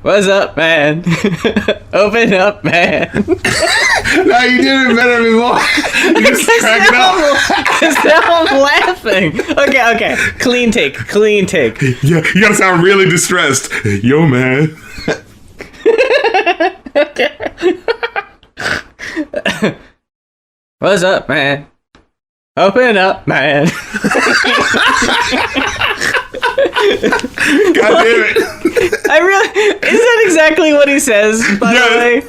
What's up, man? Open up, man. No, you did it better before. You just crack it up. Because now I'm laughing. Okay. Clean take. Yeah, you gotta sound really distressed. Yo, man. Okay. What's up, man? Open up, man. God damn it. Is that exactly what he says, by the way?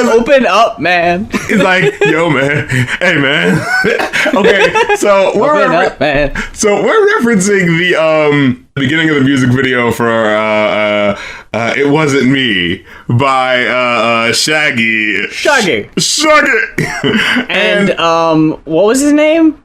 Open up, man. He's like, yo, man. Hey, man. Okay, so Open up, man. So we're referencing the beginning of the music video for It Wasn't Me by Shaggy. And what was his name?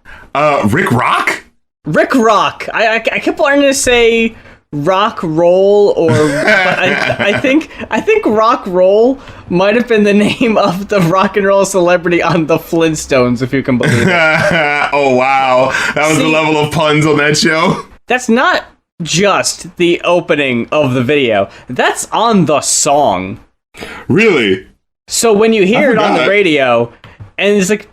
Rick Rock? Rick Rock. I kept wanting to say rock roll, but I think rock roll might have been the name of the rock and roll celebrity on the Flintstones, if you can believe it. Oh wow, that was the level of puns on that show. That's not just the opening of the video. That's on the song. Really? So when you hear it on the radio, and it's like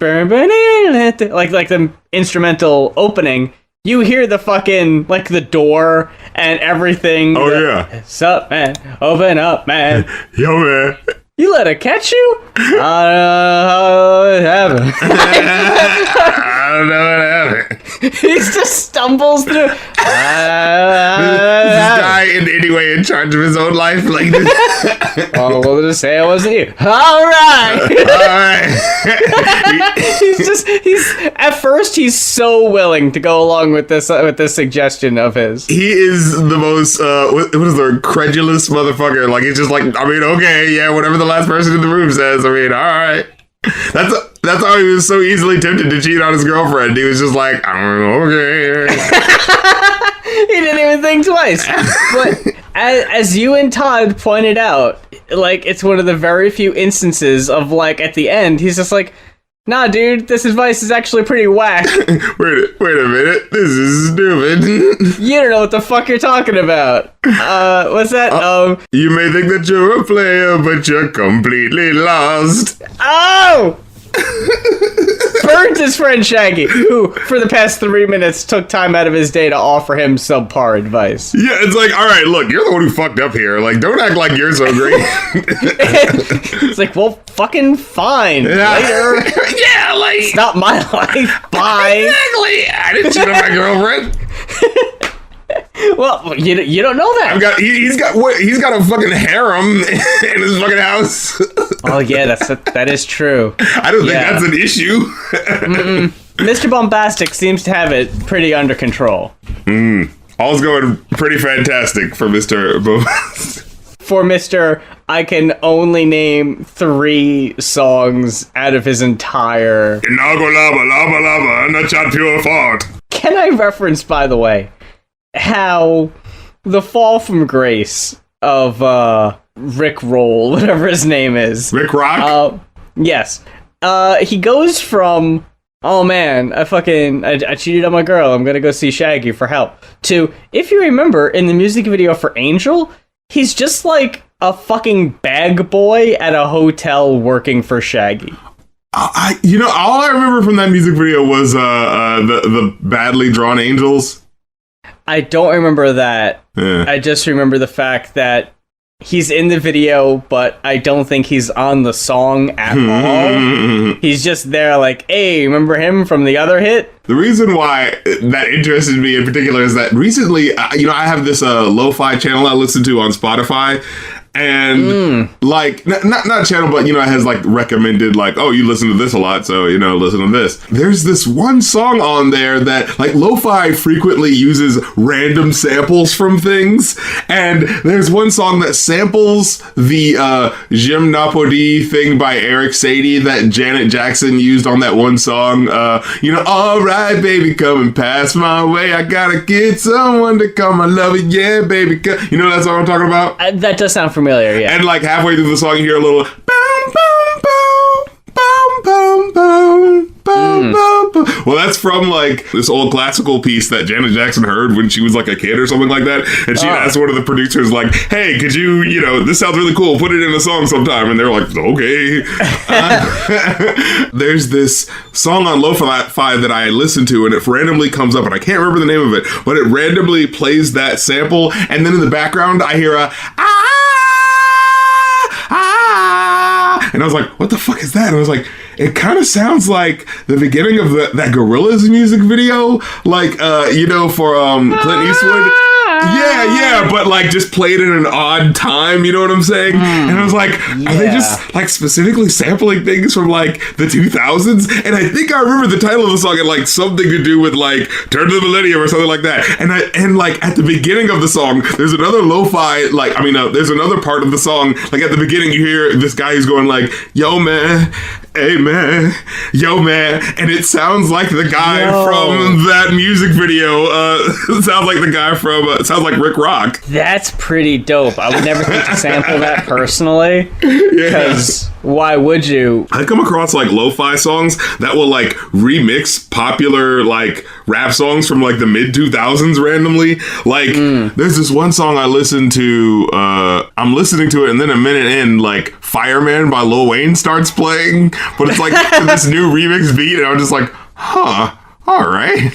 the instrumental opening, you hear the fucking, like, the door and everything. Oh, yeah. What's up, man? Open up, man. Yo, man. You let it catch you? I don't know how it happened. I don't know what happened. He just stumbles through. This guy in any way in charge of his own life like this. Oh, well, just say it wasn't you. All right. At first he's so willing to go along with this suggestion of his. He is the most what is the credulous motherfucker? Like, he's just like, I mean, okay, yeah, whatever the last person in the room says. I mean, all right. That's how he was so easily tempted to cheat on his girlfriend. He was just like, okay. He didn't even think twice. But as you and Todd pointed out, like, it's one of the very few instances of, like, at the end, he's just like, nah, dude, this advice is actually pretty whack. Wait a minute. This is stupid. You don't know what the fuck you're talking about. What's that? You may think that you're a player, but you're completely lost. Oh! Burned his friend Shaggy, who, for the past 3 minutes, took time out of his day to offer him subpar advice. Yeah, it's like, all right, look, you're the one who fucked up here. Like, don't act like you're so great. It's like, well, fucking fine. Later. Yeah, like, it's not my life. Bye. Exactly. I didn't cheat on my girlfriend. Well, you don't know that. He's got a fucking harem in his fucking house. Oh yeah, that is true. I don't think that's an issue. Mr. Bombastic seems to have it pretty under control. All's going pretty fantastic for Mr. Bombastic. For Mr. I can only name 3 songs out of his entire. Inago lava lava lava and a chat pure fart. Can I reference, by the way, how the fall from grace of Rick Roll, whatever his name is. Rick Rock? Yes. He goes from, oh man, I cheated on my girl, I'm gonna go see Shaggy for help, to, if you remember, in the music video for Angel, he's just like a fucking bag boy at a hotel working for Shaggy. All I remember from that music video was the badly drawn angels. I don't remember that. Yeah. I just remember the fact that he's in the video, but I don't think he's on the song at all. He's just there like, hey, remember him from the other hit? The reason why that interested me in particular is that recently, I have this lo-fi channel I listen to on Spotify. And like, not channel, but, it has like recommended, like, oh, you listen to this a lot, so, listen to this. There's this one song on there that, like, lo-fi frequently uses random samples from things. And there's one song that samples the Gymnopodie thing by Eric Satie that Janet Jackson used on that one song. All right, baby, come and pass my way. I gotta get someone to call my lover. Yeah, baby. You know that song I'm talking about? That does sound familiar, yeah. And like halfway through the song, you hear a little boom, boom, boom, boom, boom, boom, boom, boom, boom. Well, that's from like this old classical piece that Janet Jackson heard when she was like a kid or something like that. And she asked one of the producers, like, hey, could you, this sounds really cool. Put it in a song sometime. And they're like, okay. There's this song on Lo-Fi that I listen to, and it randomly comes up, and I can't remember the name of it, but it randomly plays that sample. And then in the background, I hear a, and I was like, what the fuck is that? And I was like, it kind of sounds like the beginning of that Gorillaz music video, like, for Clint Eastwood. Yeah, but like just played in an odd time, you know what I'm saying? And I was like, are they just like specifically sampling things from like the 2000s? And I think I remember the title of the song had like something to do with like Turn to the Millennium or something like that. And like at the beginning of the song, there's another lo-fi, there's another part of the song, like at the beginning you hear this guy who's going like, yo man, hey man, yo man, and it sounds like the guy from that music video. It sounds like the guy from sounds like Rick Rock. That's pretty dope. I would never think to sample that personally, because why would you? I come across like lo-fi songs that will like remix popular like rap songs from like the mid 2000s randomly. Like there's this one song I listened to, I'm listening to it, and then a minute in, like Fireman by Lil Wayne starts playing, but it's like this new remix beat, and I'm just like, huh. All right.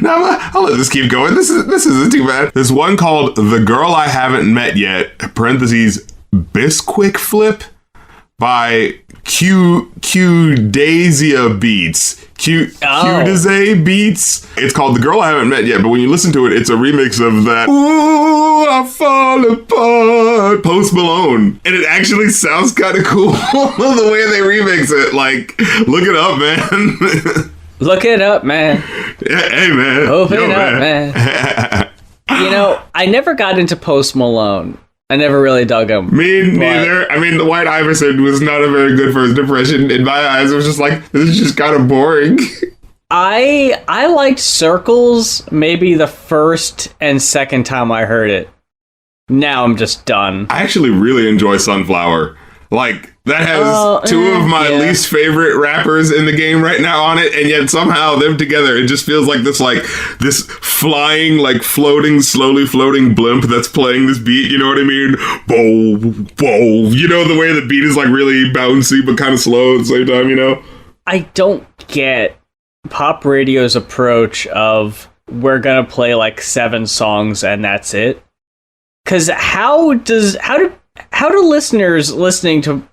Now I'll let this keep going. This isn't too bad. There's one called The Girl I Haven't Met Yet, parentheses, Bisquick Flip by Qdasia Beats. Qdasia Beats. It's called The Girl I Haven't Met Yet, but when you listen to it, it's a remix of that Ooh, I Fall Apart, Post Malone. And it actually sounds kind of cool the way they remix it. Like, look it up, man. Look it up, man. Hey, man. Open it up, man. I never got into Post Malone. I never really dug him. Me neither. I mean, the White Iverson was not a very good first impression. In my eyes, it was just like, this is just kind of boring. I liked Circles maybe the first and second time I heard it. Now I'm just done. I actually really enjoy Sunflower. Like, that has two of my least favorite rappers in the game right now on it, and yet somehow them together, it just feels like this flying, like slowly floating blimp that's playing this beat, you know what I mean? Bow, bow. You know, the way the beat is like really bouncy but kind of slow at the same time, I don't get pop radio's approach of we're gonna play like 7 songs and that's it. Because how do listeners listening to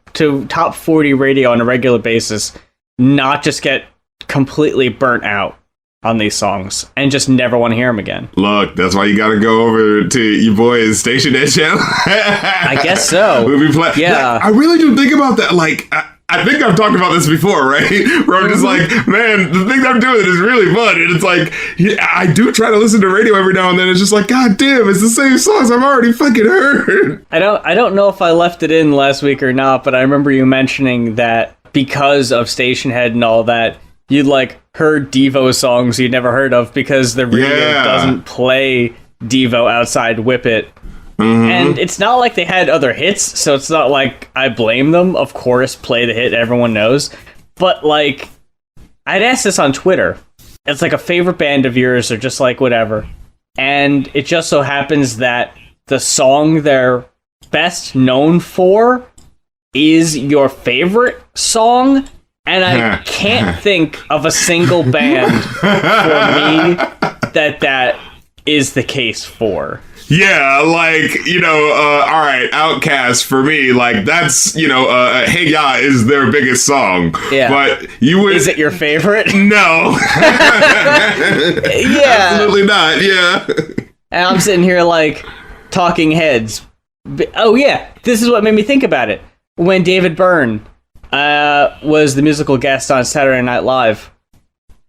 top 40 radio on a regular basis not just get completely burnt out on these songs and just never want to hear them again? Look, that's why you gotta go over to your boys' Station Ed channel. I guess so. Yeah. I really do think about that. Like, I think I've talked about this before, right? Where I'm just like, man, the thing I'm doing is really fun. And it's like, I do try to listen to radio every now and then. It's just like, God damn, it's the same songs I've already fucking heard. I don't know if I left it in last week or not, but I remember you mentioning that because of Station Head and all that, you'd like heard Devo songs you'd never heard of because the radio doesn't play Devo outside Whip It. And it's not like they had other hits, so it's not like I blame them. Of course, play the hit everyone knows. But, like, I'd ask this on Twitter. It's like a favorite band of yours or just, like, whatever. And it just so happens that the song they're best known for is your favorite song. And I can't think of a single band for me that is the case for. Yeah, like, all right, Outkast for me, like, that's, Hey Ya is their biggest song. Yeah. But you would... Is it your favorite? No. Yeah. Absolutely not, yeah. And I'm sitting here like, Talking Heads. Oh, yeah, this is what made me think about it. When David Byrne was the musical guest on Saturday Night Live,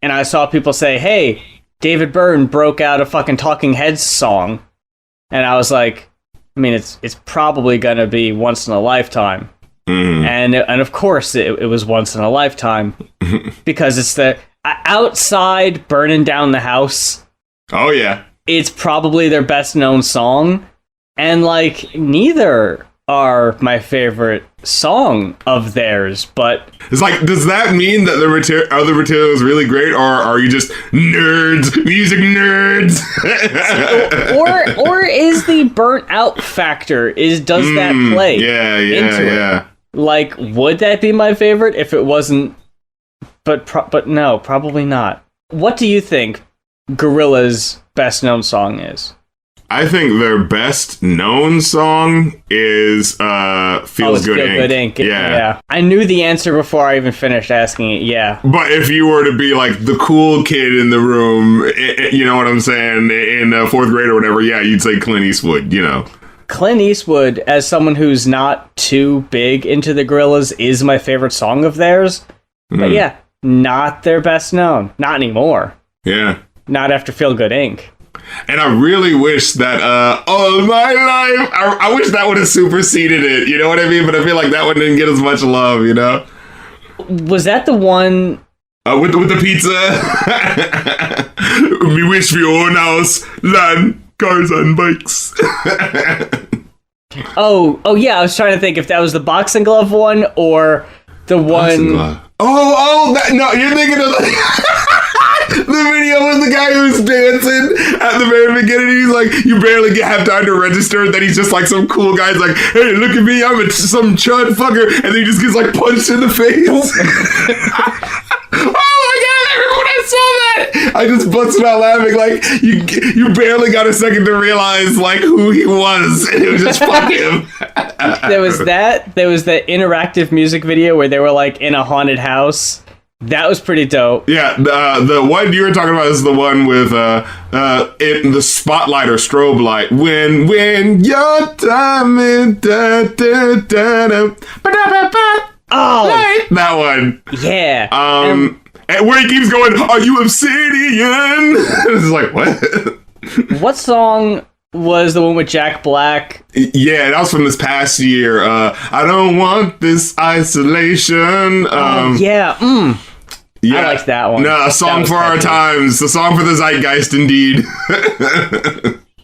and I saw people say, hey, David Byrne broke out a fucking Talking Heads song. And I was like, I mean, it's probably going to be Once in a Lifetime. And of course it was Once in a Lifetime. Because it's the outside burning down the house. Oh, yeah. It's probably their best known song. And, like, neither are my favorite song of theirs, but it's like, does that mean that the other material is really great, or are you just nerds, music nerds? or is the burnt out factor, does that play into it? Like, would that be my favorite if it wasn't? But no, probably not. What do you think Gorillaz' best known song is? I think their best known song is Feels Good Inc. Yeah. I knew the answer before I even finished asking it, yeah. But if you were to be like the cool kid in the room, you know what I'm saying, in fourth grade or whatever, yeah, you'd say Clint Eastwood, you know. Clint Eastwood, as someone who's not too big into the Gorillaz, is my favorite song of theirs. But yeah, not their best known. Not anymore. Yeah. Not after Feel Good Inc. And I really wish that All My Life, I wish that would have superseded it, you know what I mean? But I feel like that one didn't get as much love, you know? Was that the one... with the pizza? We wish we own house, land, cars and bikes. Oh yeah, I was trying to think if that was the boxing glove one or the one... No, you're thinking of the video with the guy who's dancing at the very beginning. He's like, you barely have time to register. Then he's just like some cool guy's like, hey, look at me, I'm some chud fucker. And then he just gets like punched in the face. Oh my god, everyone, I saw that. I just busted out laughing. Like, you barely got a second to realize like who he was. And it was just fuck him. There was that interactive music video where they were like in a haunted house. That was pretty dope. Yeah, the one you were talking about is the one with in the spotlight or strobe light. When your time is oh, that one. Yeah. And where he keeps going, are you obsidian? It's like, what? What song was the one with Jack Black? Yeah, that was from this past year. I don't want this isolation. Yeah. Yeah, I like that one. No, a song for our times. A song for the zeitgeist, indeed.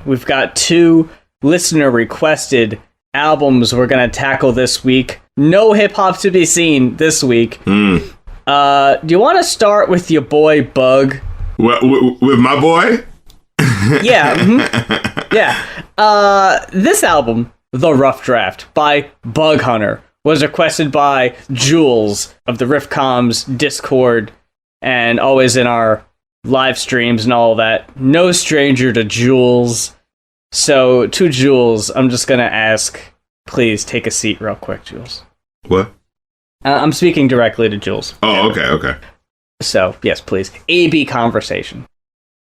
We've got 2 listener-requested albums we're going to tackle this week. No hip-hop to be seen this week. Do you want to start with your boy, Bug? With my boy? Yeah. Yeah. This album, The Rough Draft, by Bug Hunter, was requested by Jules of the Riffcoms Discord and always in our live streams and all that. No stranger to Jules. So, to Jules, I'm just going to ask, please take a seat real quick, Jules. What? I'm speaking directly to Jules. Oh, okay. So, yes, please. A-B conversation.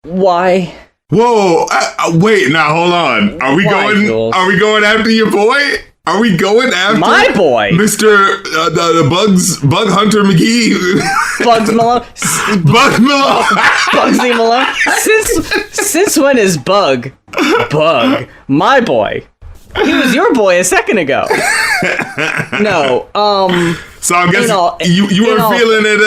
Why? Whoa, wait, now hold on. Are we going after your boy? Are we going after my boy, Mr. The Bug Hunter McGee? Bugs Malone. Bugsy Malone. Since when is Bug my boy? He was your boy a second ago. No, so I guess you weren't feeling it,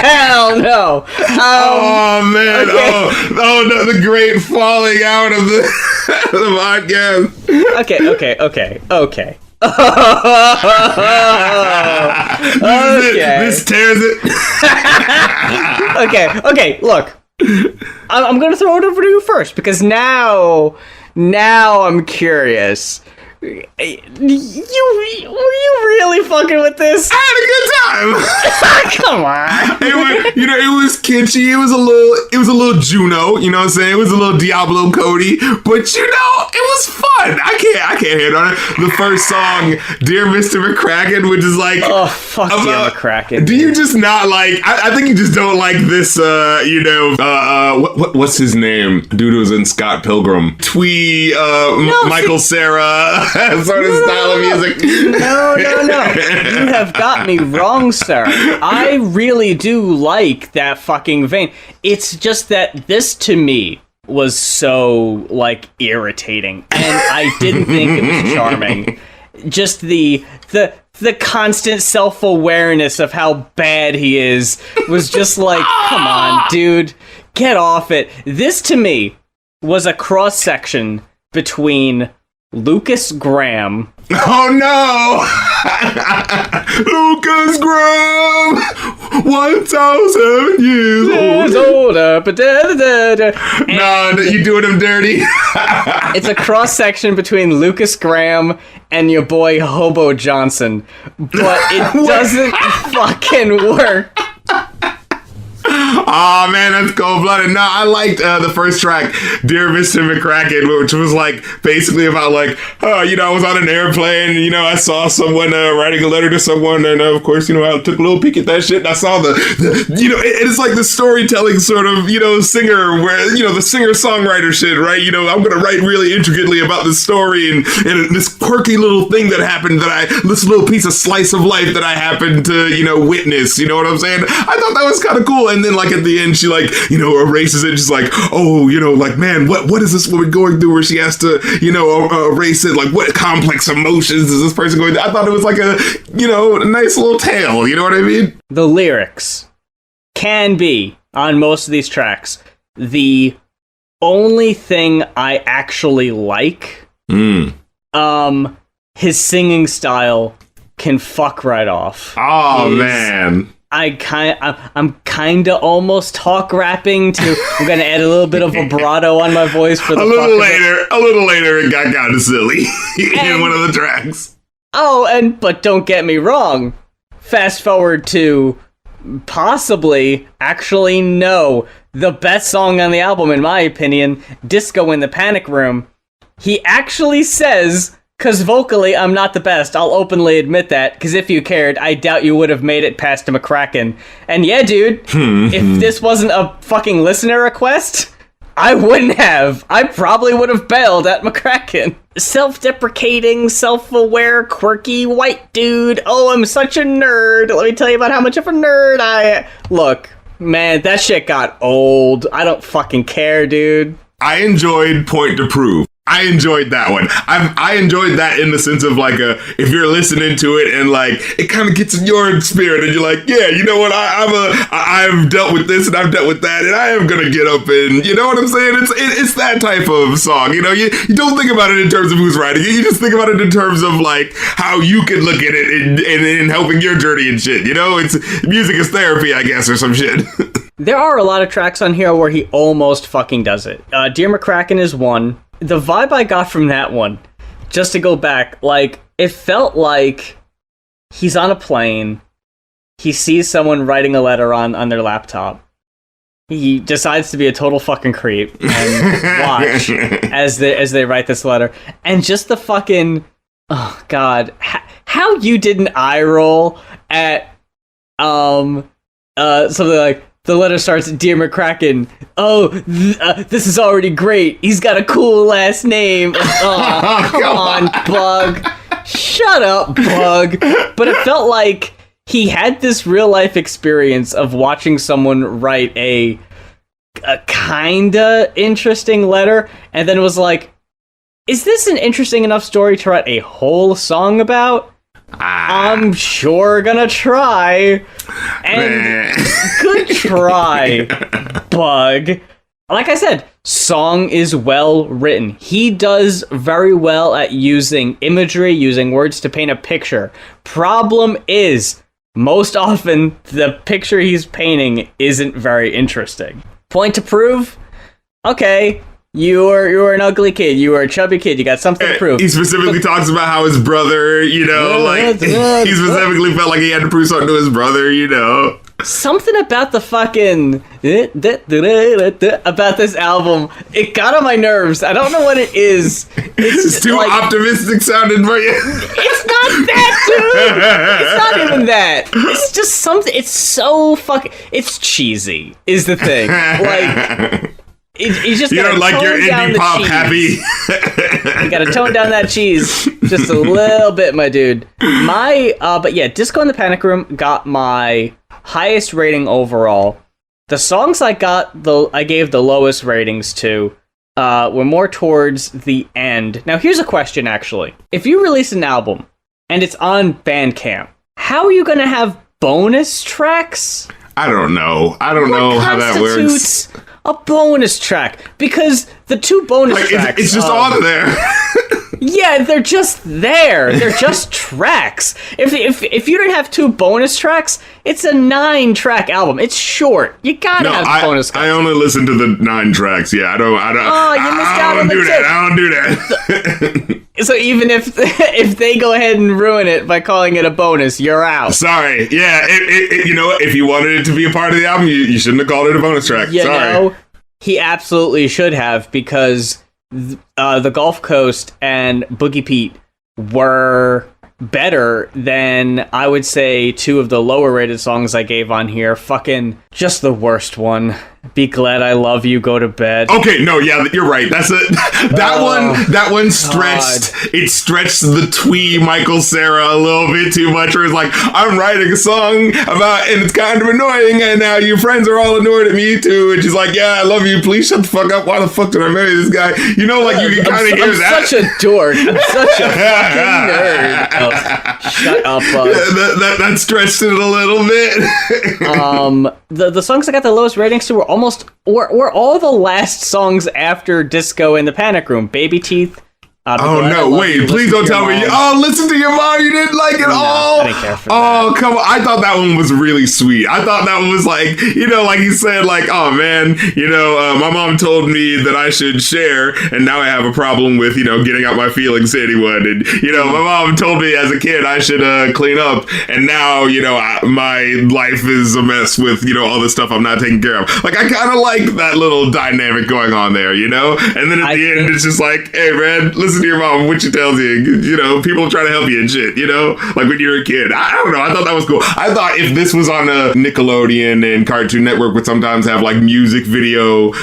Hell no. Oh man, okay. No, the great falling out of the podcast. Okay. This tears it. Okay, look. I'm gonna throw it over to you first because now I'm curious. Were you really fucking with this? I had a good time. Come on. It was kitschy. It was a little Juno. You know what I'm saying? It was a little Diablo Cody. But it was fun. I can't hate on it. The first song, Dear Mr. McCracken, which is like, oh fuck yeah, McCracken. Do you just not like? I think you just don't like this. What's his name? Dude who was in Scott Pilgrim. Michael Cera. Sort of style of music. No. You have got me wrong, sir. I really do like that fucking vein. It's just that this, to me, was so, like, irritating. And I didn't think it was charming. Just the constant self-awareness of how bad he is was just like, come on, dude. Get off it. This, to me, was a cross-section between... Lucas Graham. Oh no! Lucas Graham! 1,000 years old. No, you doing him dirty. It's a cross-section between Lucas Graham and your boy Hobo Johnson. But it doesn't fucking work. Oh man, that's cold-blooded. No, I liked the first track, Dear Mr. McCracken, which was like basically about like, I was on an airplane and, I saw someone writing a letter to someone, and of course, I took a little peek at that shit and I saw it's like the storytelling sort of, singer where, the singer-songwriter shit, right? I'm gonna write really intricately about this story and this quirky little thing that happened this little piece of slice of life that I happened to, witness, you know what I'm saying? I thought that was kind of cool. And then like at the end, she like, erases it. She's like, oh, like, man, what is this woman going through where she has to, erase it? Like, what complex emotions is this person going through? I thought it was like a nice little tale. You know what I mean? The lyrics can be, on most of these tracks, the only thing I actually like. His singing style can fuck right off. Oh, man. I'm kind of almost talk rapping to. I'm gonna add a little bit of vibrato on my voice for the a little later it got kind of silly in one of the tracks. But don't get me wrong. Fast forward to possibly, actually no, the best song on the album in my opinion, Disco in the Panic Room. He actually says, because vocally, I'm not the best. I'll openly admit that, because if you cared, I doubt you would have made it past McCracken. And yeah, dude, if this wasn't a fucking listener request, I wouldn't have. I probably would have bailed at McCracken. Self-deprecating, self-aware, quirky white dude. Oh, I'm such a nerd. Let me tell you about how much of a nerd I am. Look, man, that shit got old. I don't fucking care, dude. I enjoyed Point to Prove. I enjoyed that one. I enjoyed that in the sense of like if you're listening to it and like it kind of gets in your spirit and you're like, yeah, you know what, I've dealt with this and I've dealt with that and I am gonna get up and, you know what I'm saying? It's that type of song. You don't think about it in terms of who's writing it. You just think about it in terms of like how you can look at it in helping your journey and shit. It's music is therapy, I guess, or some shit. There are a lot of tracks on here where he almost fucking does it. Dear McCracken is one. The vibe I got from that one, just to go back, like, it felt like he's on a plane, he sees someone writing a letter on their laptop, he decides to be a total fucking creep and watch as they write this letter, and just the fucking, oh god, how you didn't eye roll at, something like, the letter starts, Dear McCracken, this is already great. He's got a cool last name. Oh, come on, Bug. Shut up, Bug. But it felt like he had this real life experience of watching someone write a kinda interesting letter, and then was like, is this an interesting enough story to write a whole song about? I'm sure gonna try. And good try, Bug. Like I said, song is well written. He does very well at using imagery, using words to paint a picture. Problem is, most often, the picture he's painting isn't very interesting. Point to prove? Okay. You were an ugly kid. You were a chubby kid. You got something to prove. He specifically talks about how his brother, he specifically felt like he had to prove something to his brother, Something about the fucking about this album, it got on my nerves. I don't know what it is. It's too like, optimistic sounding for you. It's not that, dude. It's not even that. It's just something. It's so fucking. It's cheesy. Is the thing like. You just don't like your indie pop happy. You gotta tone down that cheese just a little bit, my dude. But yeah, Disco in the Panic Room got my highest rating overall. The songs I gave the lowest ratings to were more towards the end. Now, here's a question, actually. If you release an album and it's on Bandcamp, how are you gonna have bonus tracks? I don't know. I don't know how that works. A bonus track, because the two bonus tracks. It's just on there. Yeah, they're just there. They're just tracks. If you didn't have 2 bonus tracks, it's a 9-track album. It's short. You gotta have bonus tracks. I only listen to the 9 tracks. Yeah, I don't. Oh, you missed out on the tip. I don't do that. So even if they go ahead and ruin it by calling it a bonus, you're out. Sorry. Yeah, you know what? If you wanted it to be a part of the album, you shouldn't have called it a bonus track. You Sorry. know, he absolutely should have, because the Gulf Coast and Boogie Pete were better than, I would say, 2 of the lower rated songs I gave on here. Fucking just the worst one. Be Glad I Love You, Go to Bed. Okay, no, yeah, you're right. That's it. That one stretched. God. It stretched the twee Michael Cera a little bit too much. Where it's like, I'm writing a song about, and it's kind of annoying, and now your friends are all annoyed at me too. And she's like, yeah, I love you. Please shut the fuck up. Why the fuck did I marry this guy? You know, like, you can kind of hear that. I'm such a dork. I'm such a fucking nerd. Oh, shut up, Bug. That stretched it a little bit. The songs that got the lowest ratings to were all the last songs after Disco in the Panic Room. Baby Teeth. Oh no! Wait, please don't tell me. Oh, Listen to Your Mom. You didn't like it all. I didn't care for that. Oh, come on! I thought that one was really sweet. I thought that one was like, you know, like you said, like, oh man, you know, my mom told me that I should share, and now I have a problem with, you know, getting out my feelings to anyone. And you know, my mom told me as a kid I should clean up, and now, you know, my life is a mess with, you know, all this stuff I'm not taking care of. Like, I kind of like that little dynamic going on there, you know. And then at the end, it's just like, hey man, listen to your mom, what she tells you. You know, people try to help you and shit, you know? Like when you're a kid. I don't know. I thought that was cool. I thought if this was on a Nickelodeon and Cartoon Network would sometimes have like music video,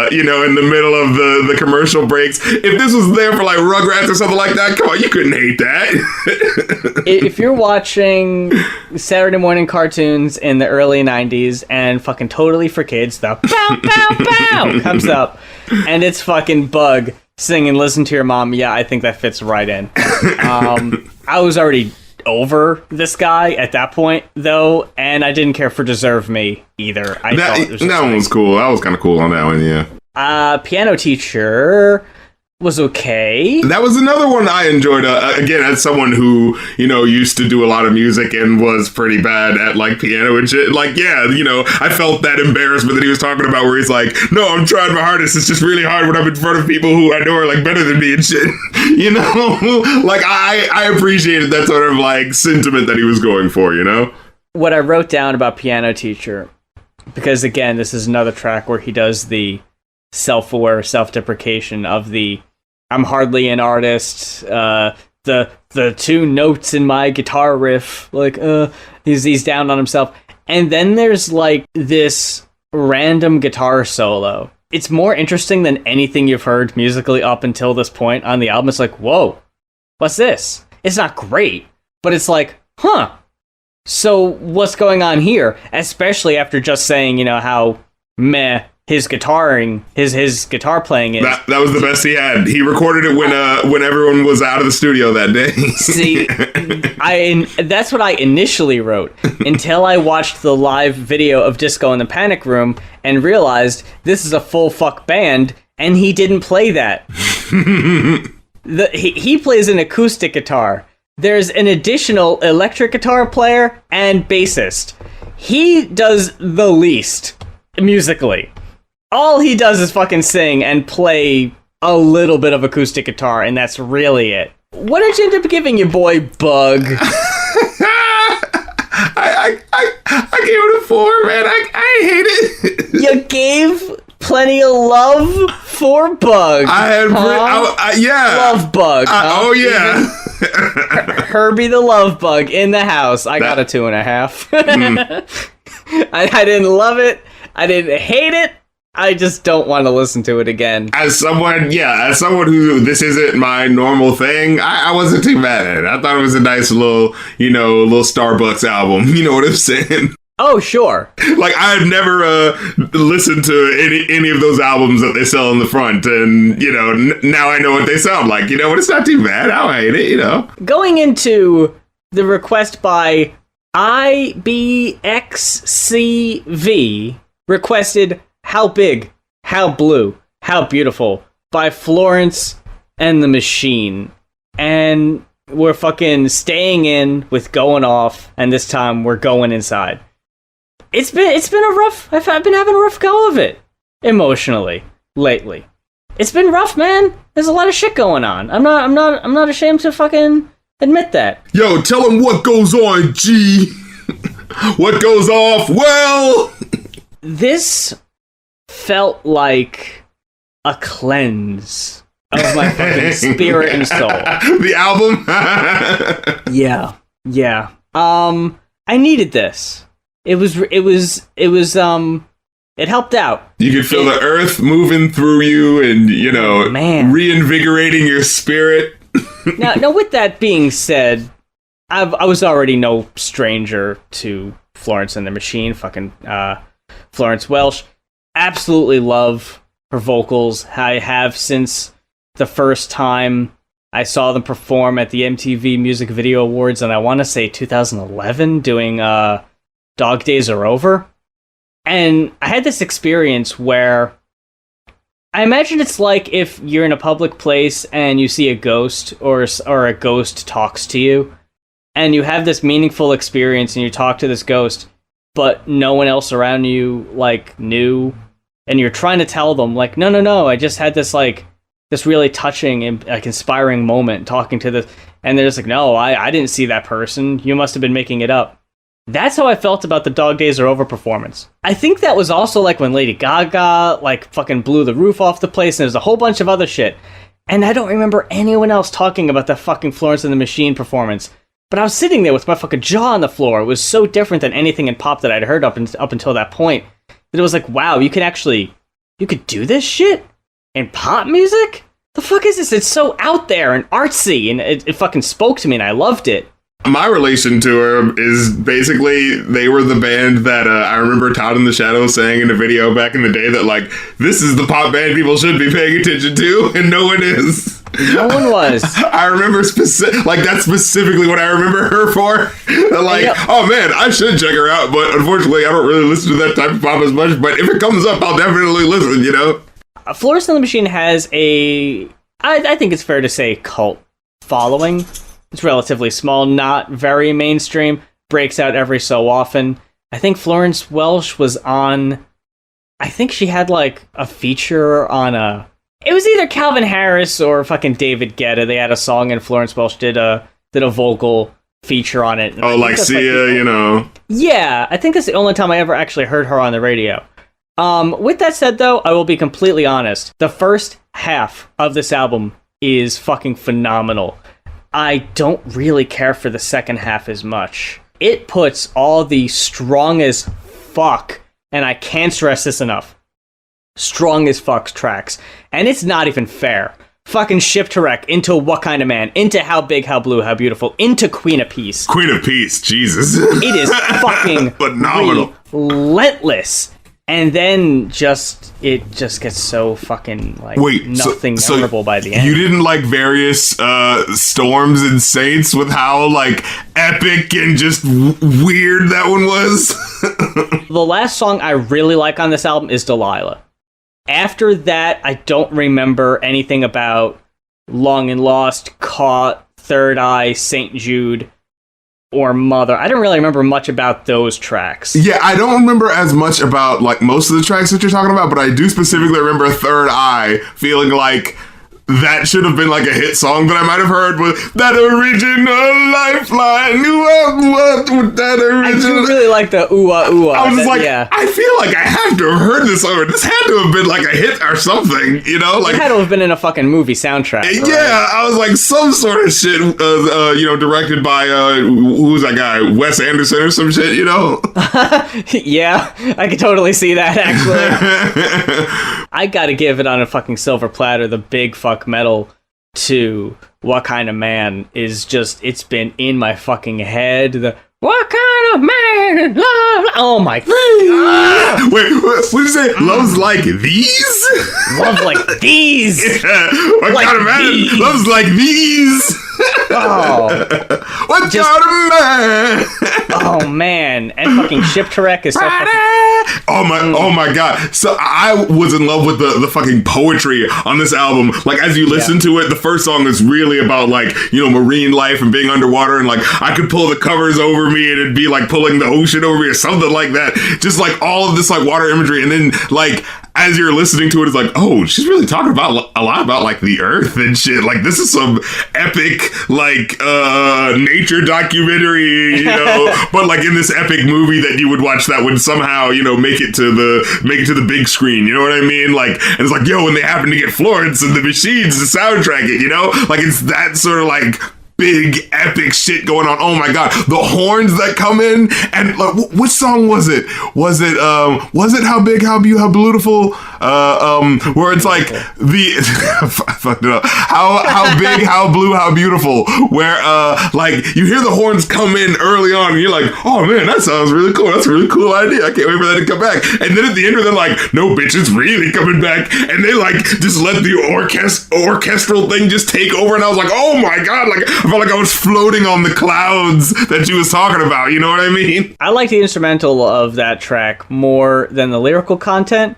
you know, in the middle of the commercial breaks. If this was there for like Rugrats or something like that, come on, you couldn't hate that. If you're watching Saturday morning cartoons in the early 90s and fucking Totally for Kids, the pow, pow, pow comes up and it's fucking Bug singing Listen to Your Mom, yeah, I think that fits right in. I was already over this guy at that point, though, and I didn't care for Deserve Me either. That one was cool. I was kind of cool on that one, yeah. Piano Teacher was okay. That was another one I enjoyed. Again, as someone who, you know, used to do a lot of music and was pretty bad at like piano and shit. Like, yeah, you know, I felt that embarrassment that he was talking about, where he's like, "No, I'm trying my hardest. It's just really hard when I'm in front of people who I know are like better than me and shit." You know, like I appreciated that sort of like sentiment that he was going for. You know, what I wrote down about Piano Teacher, because again, this is another track where he does the self-aware self-deprecation of the I'm hardly an artist, the 2 notes in my guitar riff, like, he's down on himself. And then there's, like, this random guitar solo. It's more interesting than anything you've heard musically up until this point on the album. It's like, whoa, what's this? It's not great, but it's like, huh, so what's going on here? Especially after just saying, you know, how meh his guitaring, his guitar playing is. That was the best he had. He recorded it when everyone was out of the studio that day. See, that's what I initially wrote until I watched the live video of Disco in the Panic Room and realized this is a full fuck band, and he didn't play that. He plays an acoustic guitar. There's an additional electric guitar player and bassist. He does the least musically. All he does is fucking sing and play a little bit of acoustic guitar, and that's really it. What did you end up giving your boy Bug? I gave it a 4, man. I hate it. You gave plenty of love for Bug. I had, yeah. Love Bug. Huh? Oh, yeah. Herbie the Love Bug in the house. I got a 2.5. I didn't love it. I didn't hate it. I just don't want to listen to it again. As someone who this isn't my normal thing, I wasn't too mad at it. I thought it was a nice little, you know, little Starbucks album. You know what I'm saying? Oh, sure. Like, I've never listened to any of those albums that they sell in the front, and, you know, now I know what they sound like. You know, but it's not too bad. I don't hate it, you know. Going into the request by IBXCV, requested How Big, How Blue, How Beautiful by Florence and the Machine, and we're fucking staying in with Going Off, and this time we're going inside. It's been a rough. I've been having a rough go of it emotionally lately. It's been rough, man. There's a lot of shit going on. I'm not ashamed to fucking admit that. Yo, tell him what goes on, G. What goes off? Well, this felt like a cleanse of my fucking spirit and soul. The album? Yeah. I needed this. It helped out. You could feel the earth moving through you and, reinvigorating your spirit. Now, with that being said, I was already no stranger to Florence and the Machine, fucking Florence Welch. Absolutely love her vocals. I have since the first time I saw them perform at the MTV Music Video Awards, and I want to say 2011, doing Dog Days Are Over. And I had this experience where I imagine it's like if you're in a public place and you see a ghost or a ghost talks to you, and you have this meaningful experience and you talk to this ghost, but no one else around you knew, and you're trying to tell them no, I just had this this really touching and inspiring moment talking to this, and they're just like, no, I didn't see that person. You must have been making it up. That's how I felt about the Dog Days Are Over performance. I think that was also when Lady Gaga fucking blew the roof off the place, and there's a whole bunch of other shit. And I don't remember anyone else talking about the fucking Florence and the Machine performance. But I was sitting there with my fucking jaw on the floor. It was so different than anything in pop that I'd heard up until that point, that it was like, wow, you could do this shit in pop music? The fuck is this? It's so out there and artsy, and it fucking spoke to me, and I loved it. My relation to her is basically they were the band that I remember Todd in the Shadows saying in a video back in the day that this is the pop band people should be paying attention to, and no one is. No one was. I remember that's specifically what I remember her for. Oh man, I should check her out, but unfortunately I don't really listen to that type of pop as much, but if it comes up, I'll definitely listen, Florence and the Machine has I think it's fair to say, cult following. It's relatively small, not very mainstream, breaks out every so often. I think Florence Welch was on, I think she had a feature on it was either Calvin Harris or fucking David Guetta. They had a song and Florence Welch did a vocal feature on it. Oh, Sia, Yeah, I think that's the only time I ever actually heard her on the radio. With that said, though, I will be completely honest. The first half of this album is fucking phenomenal. I don't really care for the second half as much. It puts all the strong as fuck, and I can't stress this enough, strong as fuck tracks. And it's not even fair. Fucking Ship to Wreck, into What Kind of Man, into How Big, How Blue, How Beautiful, into Queen of Peace. Queen of Peace, Jesus. It is fucking phenomenal. Relentless. And then it just gets so fucking nothing memorable by the end. You didn't like various Storms and Saints with how epic and just weird that one was? The last song I really like on this album is Delilah. After that, I don't remember anything about Long and Lost, Caught, Third Eye, St. Jude, or Mother. I don't really remember much about those tracks. Yeah, I don't remember as much about most of the tracks that you're talking about, but I do specifically remember Third Eye feeling like that should have been a hit song that I might have heard with that original lifeline. With that original. I do really like the ooh-ah. I was just yeah. I feel like I have to have heard this song. This had to have been a hit or something, It had to have been in a fucking movie soundtrack. Yeah, right? I was some sort of shit, directed by, who's that guy? Wes Anderson or some shit, Yeah, I could totally see that, actually. I gotta give it on a fucking silver platter, the big fuck metal to What Kind of Man is just, it's been in my fucking head. The what kind of man? Love? Oh my god! Wait, what did you say? Loves like these? Love like these? Yeah. What kind of man? These. Loves like these? Oh. What kind of man? Oh man. And fucking Ship to Wreck is so fucking... Oh my god. So I was in love with the fucking poetry on this album. Like, as you listen to it, the first song is really about, like, you know, marine life and being underwater, and like I could pull the covers over me and it'd be like pulling the ocean over me or something like that. Just like all of this like water imagery, and then like as you're listening to it, it's like, oh, she's really talking about a lot about like the earth and shit. Like, this is some epic like nature documentary, you know, but like in this epic movie that you would watch that would somehow, you know, make it to the big screen. You know what I mean? Like, and it's like, yo, when they happen to get Florence and the Machines to soundtrack it, you know, like it's that sort of like big epic shit going on. Oh my god, the horns that come in, and like, which song was it? Was it How Big, How Beautiful? Where it's like the I fucked it up. How big, how blue, how beautiful. Where like you hear the horns come in early on, and you're like, oh man, that sounds really cool. That's a really cool idea. I can't wait for that to come back. And then at the end, they're like, no, bitch, it's really coming back. And they like just let the orchestral thing just take over, and I was like, oh my god, like I felt like I was floating on the clouds that she was talking about. You know what I mean? I like the instrumental of that track more than the lyrical content.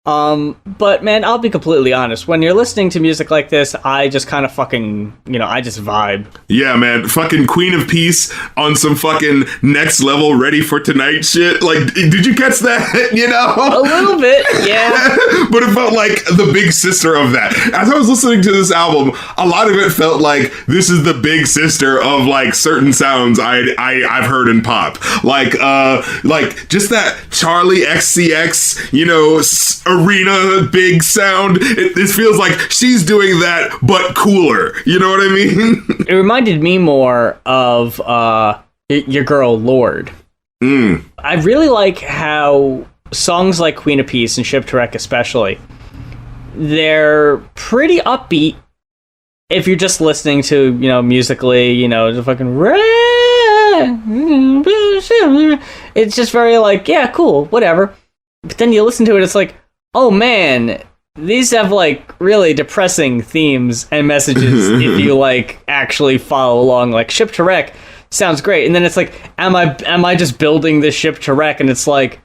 But man, I'll be completely honest. When you're listening to music like this, I just kind of fucking, you know, I just vibe. Yeah, man. Fucking Queen of Peace on some fucking next level Ready for Tonight shit. Like, did you catch that? You know? A little bit, yeah. But it felt like the big sister of that. As I was listening to this album, a lot of it felt like this is the big sister of like certain sounds I've heard in pop. Like just that Charlie XCX, you know, arena big sound. It feels like she's doing that, but cooler. You know what I mean? It reminded me more of your girl Lorde. I really like how songs like Queen of Peace and Ship to Wreck especially, they're pretty upbeat if you're just listening to, you know, musically, you know, the fucking it's just very like, yeah, cool, whatever. But then you listen to it, it's like, oh man, these have like really depressing themes and messages if you like actually follow along. Like Ship to Wreck sounds great, and then it's like, am I just building this ship to wreck? And it's like,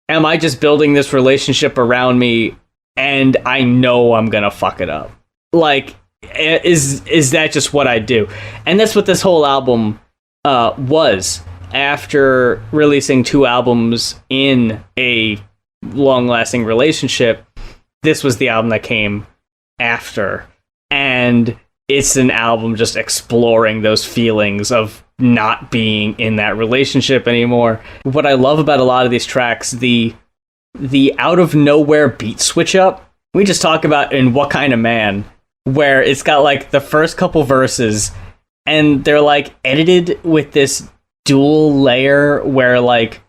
am I just building this relationship around me and I know I'm gonna fuck it up? Like, is that just what I do? And that's what this whole album was. After releasing 2 albums in a long-lasting relationship, this was the album that came after, and it's an album just exploring those feelings of not being in that relationship anymore. What I love about a lot of these tracks, the out of nowhere beat switch up. We just talk about in What Kind of Man, where it's got like the first couple verses and they're like edited with this dual layer where like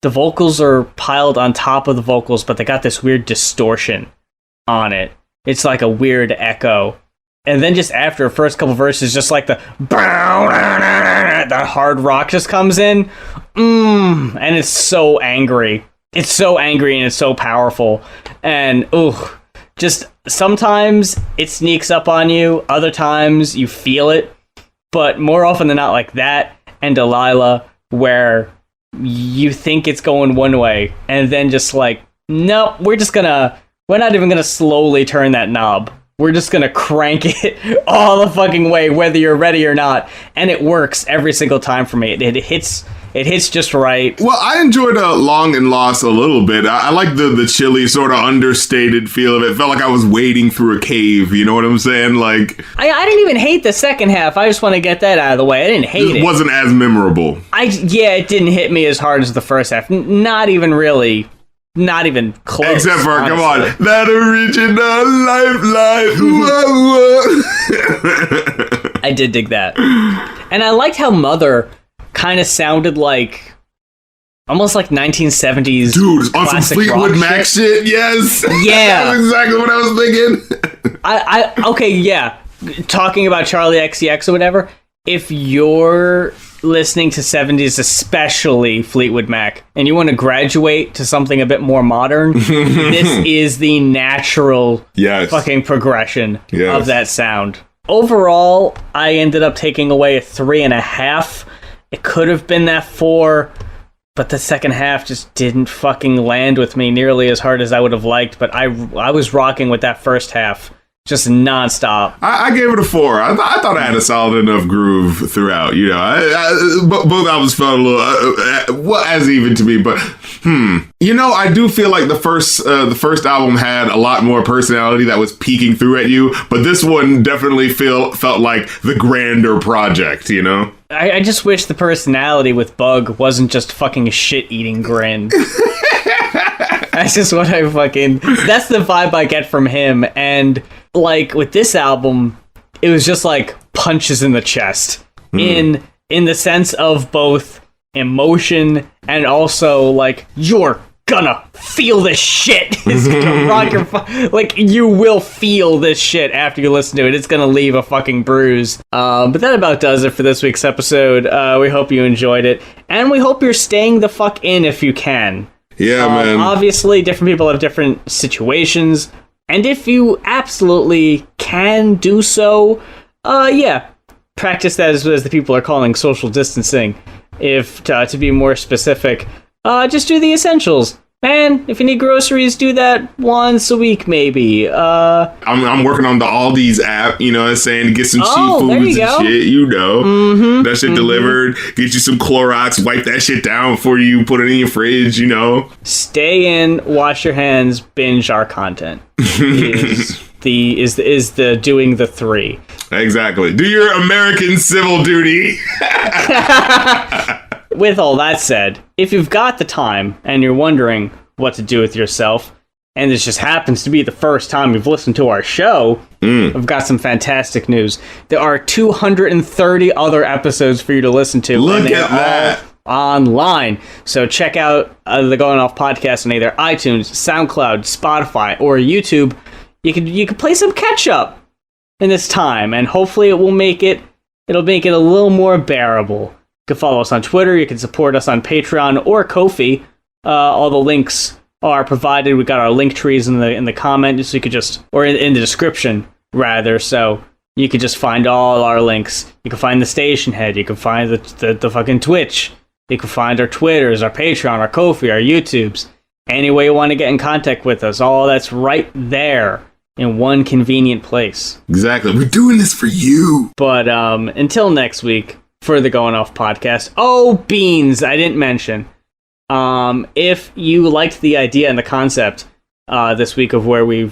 the vocals are piled on top of the vocals, but they got this weird distortion on it. It's like a weird echo. And then just after the first couple verses, just like the hard rock just comes in. And it's so angry. It's so angry and it's so powerful. And just sometimes it sneaks up on you. Other times you feel it. But more often than not, like that and Delilah, where you think it's going one way and then just like, nope, we're not even gonna slowly turn that knob. We're just gonna crank it all the fucking way, whether you're ready or not. And it works every single time for me. It hits just right. Well, I enjoyed Long and Lost a little bit. I like the chilly, sort of understated feel of it. It felt like I was wading through a cave. You know what I'm saying? Like, I didn't even hate the second half. I just want to get that out of the way. I didn't hate it. It wasn't as memorable. It didn't hit me as hard as the first half. Not even really. Not even close. Except for, honestly. Come on, that original lifeline. I did dig that. And I liked how Mother kind of sounded like almost like 1970s. Dude, on some Fleetwood Mac shit. Yes. Yeah. That's exactly what I was thinking. Okay, yeah. Talking about Charlie XCX or whatever, if you're listening to 70s, especially Fleetwood Mac, and you want to graduate to something a bit more modern, this is the natural fucking progression of that sound. Overall, I ended up taking away a 3.5. It could have been that 4, but the second half just didn't fucking land with me nearly as hard as I would have liked. But I was rocking with that first half. Just nonstop. I gave it a 4. I thought I had a solid enough groove throughout. You know, both albums felt a little as even to me. But you know, I do feel like the first album had a lot more personality that was peeking through at you. But this one definitely felt like the grander project. You know, I just wish the personality with Bug wasn't just fucking a shit-eating grin. That's just what I fucking... That's the vibe I get from him. And, like, with this album, it was just, like, punches in the chest. In the sense of both emotion and also, like, you're gonna feel this shit. It's gonna rock your... Like, you will feel this shit after you listen to it. It's gonna leave a fucking bruise. But that about does it for this week's episode. We hope you enjoyed it. And we hope you're staying the fuck in if you can. Yeah, man. Obviously, different people have different situations, and if you absolutely can do so, practice that as the people are calling social distancing. If to be more specific, just do the essentials. Man, if you need groceries, do that once a week, maybe. I'm working on the Aldi's app, you know what I'm saying, to get some cheap foods and go. shit, you know. That shit delivered. Get you some Clorox, wipe that shit down before you put it in your fridge, you know. Stay in, wash your hands, binge our content. is the doing the 3. Exactly. Do your American civil duty. With all that said, if you've got the time and you're wondering what to do with yourself, and this just happens to be the first time you've listened to our show, I've got some fantastic news. There are 230 other episodes for you to listen to. Look at that. All online. So check out the Going Off podcast on either iTunes, SoundCloud, Spotify, or YouTube. You can play some catch up in this time, and hopefully it'll make it a little more bearable. You can follow us on Twitter. You can support us on Patreon or Ko-fi. All the links are provided. We got our link trees in the comment, so you could in the description rather. So you could just find all our links. You can find the station head. You can find the fucking Twitch. You can find our Twitters, our Patreon, our Ko-fi, our YouTubes. Any way you want to get in contact with us, all that's right there in one convenient place. Exactly. We're doing this for you. But until next week. For the Going Off podcast. Oh, beans! I didn't mention. If you liked the idea and the concept this week of where we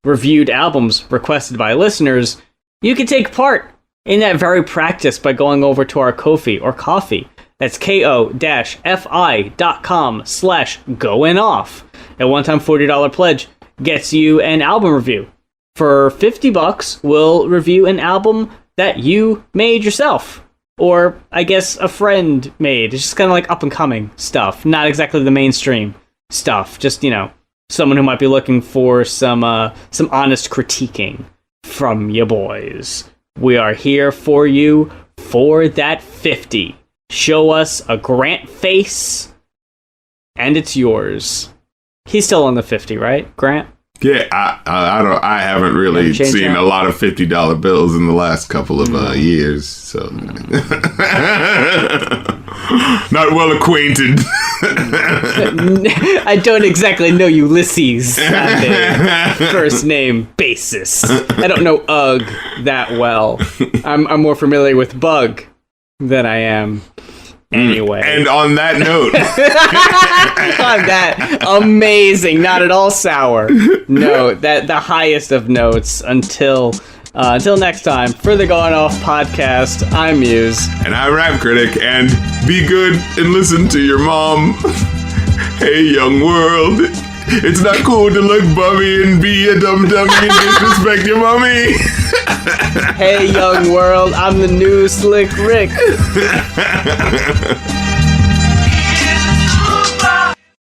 reviewed albums requested by listeners, you can take part in that very practice by going over to our Ko-fi or Coffee. That's ko-fi.com/goinoff. A one-time $40 pledge gets you an album review. For $50, we'll review an album that you made yourself, or I guess a friend made. It's just kind of like up and coming stuff, not exactly the mainstream stuff. Just, you know, someone who might be looking for some honest critiquing from you boys. We are here for you for that 50. Show us a Grant face, and it's yours. He's still on the 50, right, Grant? Yeah, I haven't really seen a lot of $50 bills in the last couple of years, so not well acquainted. I don't exactly know Ulysses on a first name basis. I don't know Ugg that well. I'm more familiar with Bug than I am. Anyway. And on that note. On that amazing, not at all sour note, that the highest of notes until next time. For the Going Off podcast, I'm Muse. And I'm Rap Critic, and be good and listen to your mom. Hey, young world. It's not cool to look bummy and be a dumb dummy and disrespect your mommy. Hey, young world, I'm the new Slick Rick.